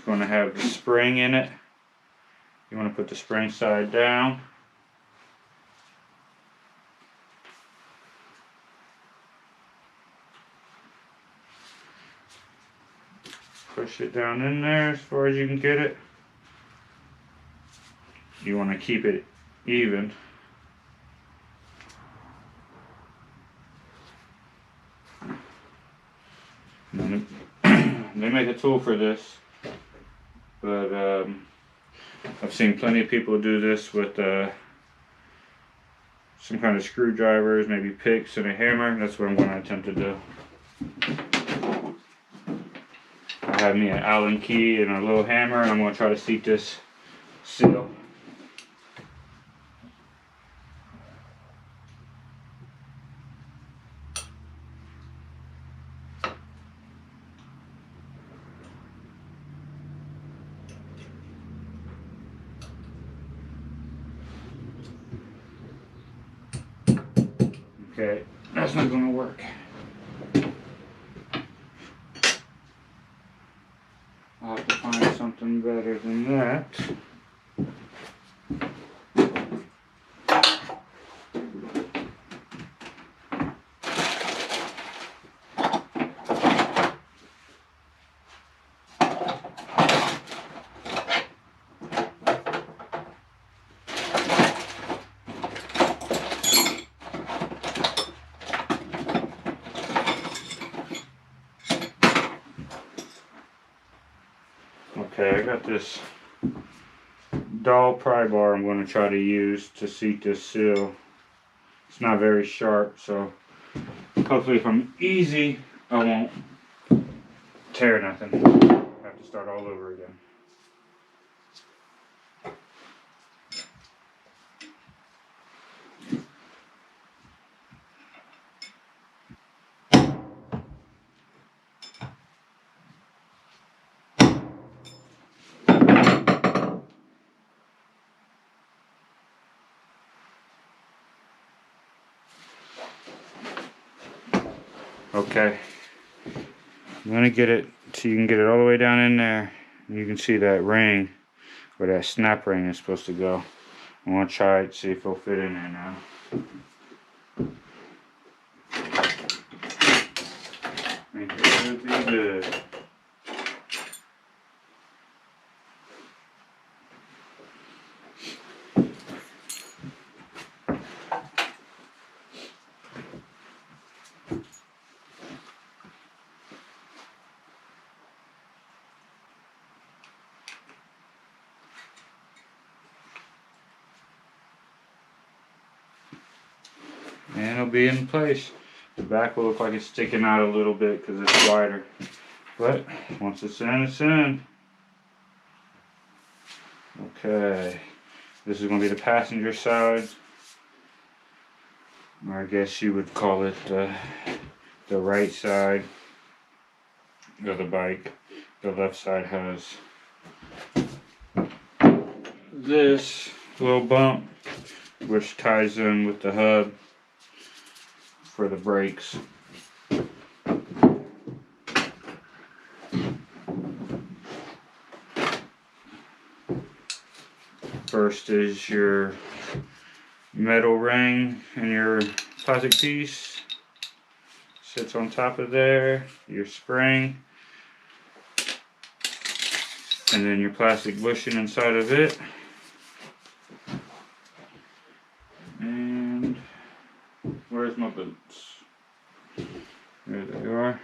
going to have the spring in it. You want to put the spring side down. Push it down in there as far as you can get it. You want to keep it even. They make a tool for this, but I've seen plenty of people do this with some kind of screwdrivers, maybe picks and a hammer. That's what I'm going to attempt to do. I have me an Allen key and a little hammer, and I'm going to try to seat this seal. Okay, that's not going to work. I'll have to find something better than that. Okay, I got this dull pry bar I'm going to try to use to seat this seal. It's not very sharp, so hopefully if I'm easy, I won't tear nothing. I have to start all over again. Okay, I'm going to get it so you can get it all the way down in there. You can see that ring, where that snap ring is supposed to go. I want to try it, see if it'll fit in there now. I think it should be good. And it'll be in place. The back will look like it's sticking out a little bit because it's wider. But once it's in, it's in. Okay. This is going to be the passenger side. Or I guess you would call it the right side of the bike. The left side has this little bump, which ties in with the hub for the brakes. First is your metal ring and your plastic piece sits on top of there, your spring, and then your plastic bushing inside of it. And where's my boots? There they are.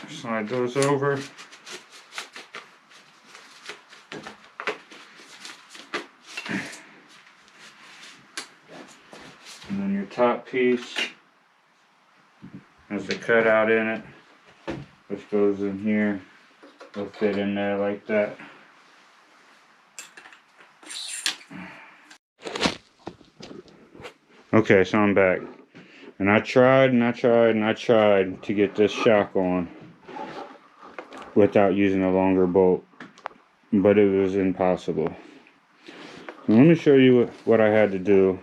Slide those over. And then your top piece has the cutout in it, which goes in here. It'll fit in there like that. Okay, so I'm back. And I tried to get this shock on without using a longer bolt, but it was impossible. So let me show you what I had to do.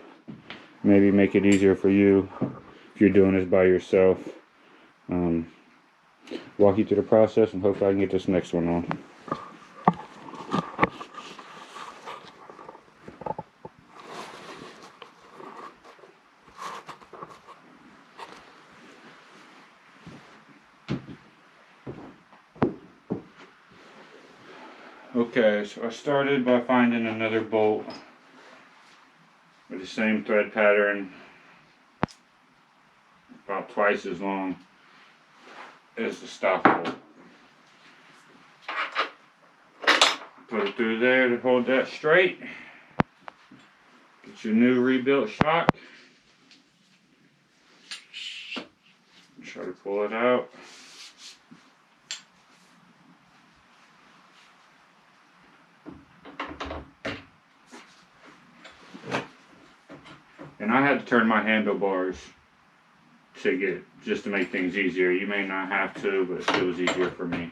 Maybe make it easier for you if you're doing this by yourself. walk you through the process, and hopefully I can get this next one on. Okay, so I started by finding another bolt with the same thread pattern, about twice as long as the stock bolt. Put it through there to hold that straight. Get your new rebuilt shock. Try to pull it out. And I had to turn my handlebars just to make things easier. You may not have to, but it was easier for me.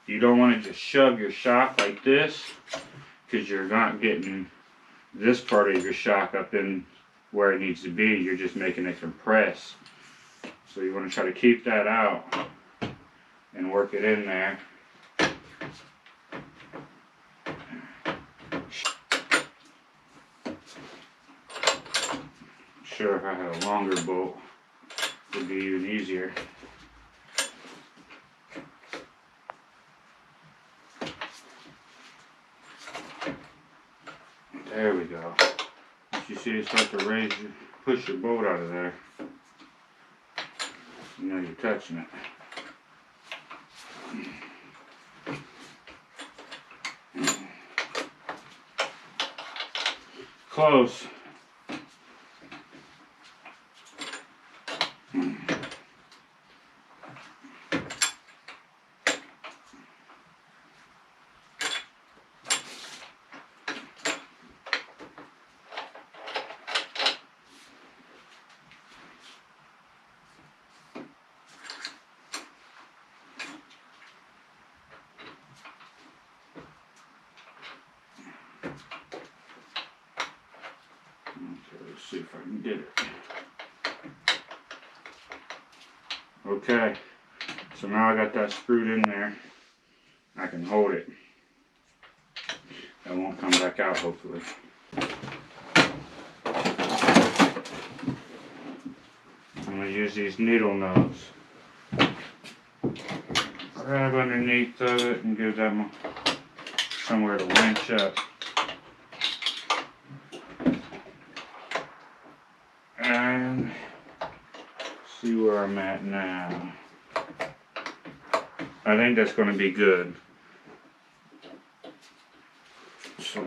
You don't want to just shove your shock like this, because you're not getting this part of your shock up in where it needs to be. You're just making it compress. So you want to try to keep that out and work it in there. Sure, if I had a longer bolt, it would be even easier. There we go. Once you see it start to raise, push your bolt out of there. You know you're touching it. Close. Let's see if I can get it. Okay, so now I got that screwed in there. I can hold it. That won't come back out, hopefully. I'm going to use these needle nose. Grab underneath of it and give them somewhere to winch up. And see where I'm at now. I think that's going to be good. So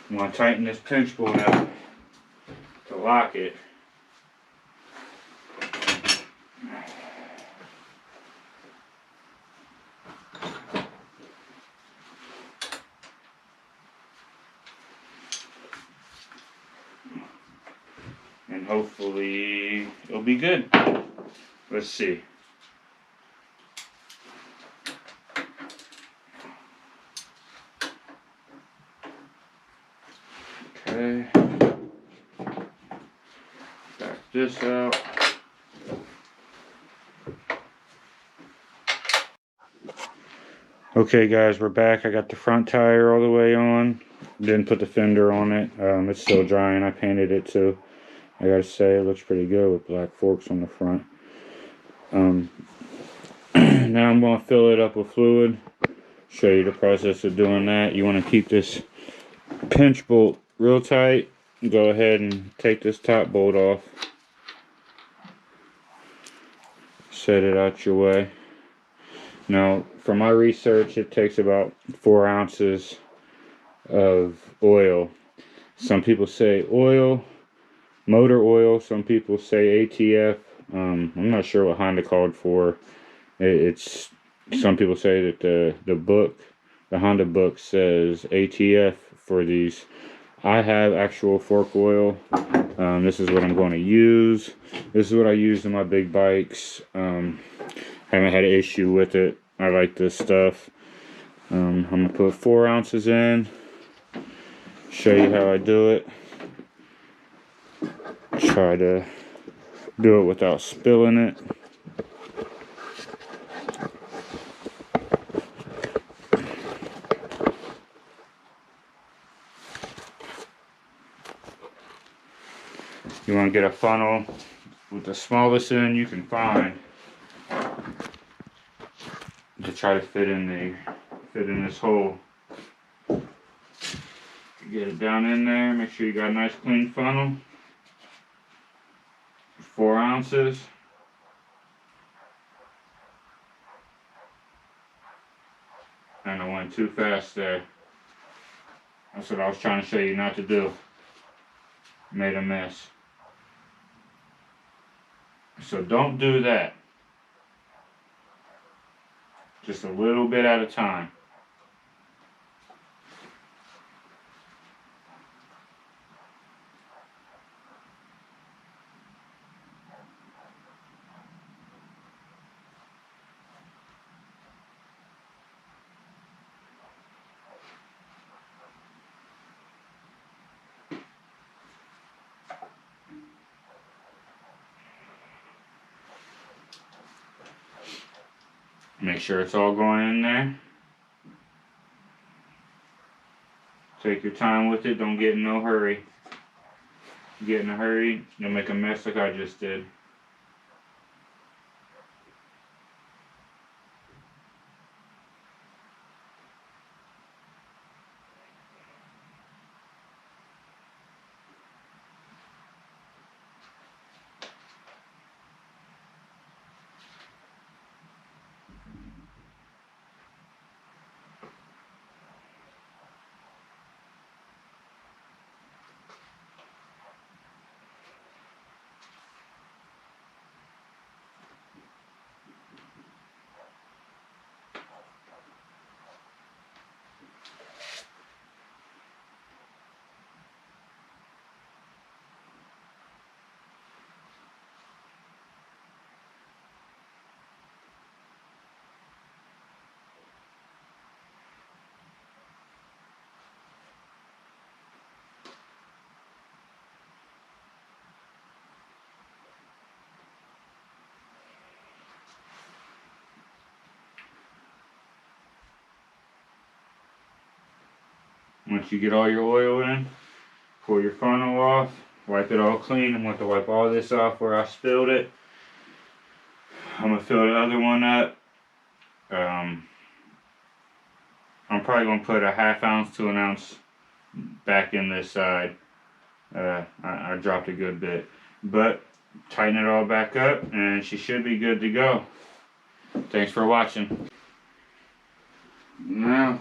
I'm going to tighten this pinch bolt up to lock it. And hopefully it'll be good. Let's see. Okay. Back this out. Okay guys, we're back. I got the front tire all the way on. Didn't put the fender on it. It's still drying. I painted it too. I gotta say, it looks pretty good with black forks on the front. Now I'm going to fill it up with fluid. Show you the process of doing that. You want to keep this pinch bolt real tight. Go ahead and take this top bolt off. Set it out your way. Now, from my research, it takes about 4 ounces of oil. Some people say oil, motor oil. Some people say ATF. I'm not sure what Honda called for. It's some people say that the Honda book says ATF for these. I have actual fork oil. This is what I'm going to use. This is what I use in my big bikes. Haven't had an issue with it. I like this stuff. I'm gonna put 4 ounces in, show you how I do it. Try to do it without spilling it. You want to get a funnel with the smallest end you can find to try to fit in this hole. Get it down in there. Make sure you got a nice clean funnel. 4 ounces. And I went too fast there. That's what I was trying to show you not to do. Made a mess. So don't do that. Just a little bit at a time. Make sure it's all going in there. Take your time with it. Don't get in no hurry. Get in a hurry, you'll make a mess like I just did. Once you get all your oil in, pull your funnel off, wipe it all clean. I'm going to wipe all this off where I spilled it. I'm going to fill the other one up. I'm probably going to put a 1/2 ounce to 1 ounce back in this side. I dropped a good bit. But tighten it all back up and she should be good to go. Thanks for watching. Now